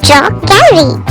Draw gallery.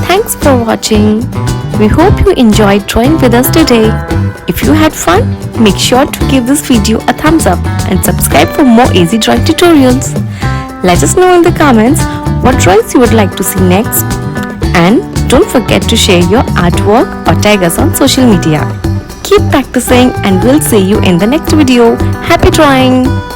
Thanks for watching. We hope you enjoyed drawing with us today. If you had fun, make sure to give this video a thumbs up and subscribe for more easy drawing tutorials. Let us know in the comments what drawings you would like to see next. And don't forget to share your artwork or tag us on social media. Keep practicing and we'll see you in the next video. Happy drawing!